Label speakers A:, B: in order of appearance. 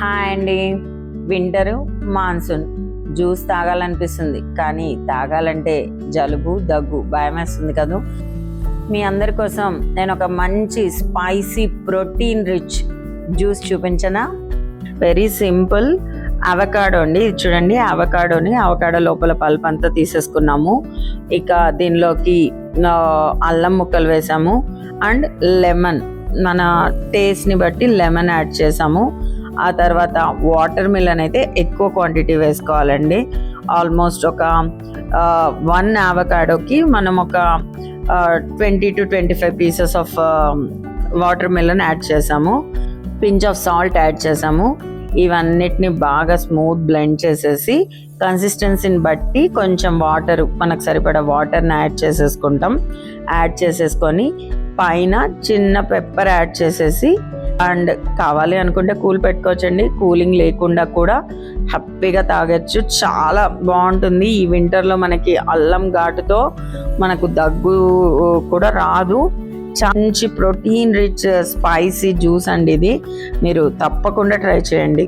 A: Hi అండి. Winter, monsoon juice తాగాలనిపిస్తుంది, కానీ తాగాలంటే జలుబు దగ్గు భయం వేస్తుంది కదా. మీ అందరి కోసం నేను ఒక మంచి స్పైసీ ప్రోటీన్ రిచ్ జ్యూస్ చూపించనా. Very simple. అవకాడో అండి, ఇది చూడండి. అవకాడో లోపల పల్ప్ అంతా తీసేసుకున్నాము. ఇక దీనిలోకి అల్లం ముక్కలు వేసాము అండ్ లెమన్, మన టేస్ట్ని బట్టి లెమన్ యాడ్ చేసాము. ఆ తర్వాత వాటర్ మిలన్ అయితే ఎక్కువ క్వాంటిటీ వేసుకోవాలండి. ఆల్మోస్ట్ ఒక 1 అవకాడోకి మనం ఒక 20 to 25 pieces of water melon add చేసాము. పించ్ ఆఫ్ సాల్ట్ యాడ్ చేసాము. ఇవన్నిటిని బాగా స్మూత్ బ్లెండ్ చేసేసి కన్సిస్టెన్సీని బట్టి కొంచెం వాటర్, మనకు సరిపడా వాటర్ని యాడ్ చేసేసుకొని పైన చిన్న పెప్పర్ యాడ్ చేసేసి, అండ్ కావాలి అనుకుంటే కూల్ పెట్టుకోవచ్చండి. కూలింగ్ లేకుండా కూడా హ్యాపీగా తాగొచ్చు. చాలా బాగుంటుంది. ఈ వింటర్లో మనకి అల్లం ఘాటుతో మనకు దగ్గు కూడా రాదు. మంచి ప్రోటీన్ రిచ్ స్పైసీ జ్యూస్ అండి ఇది. మీరు తప్పకుండా ట్రై చేయండి.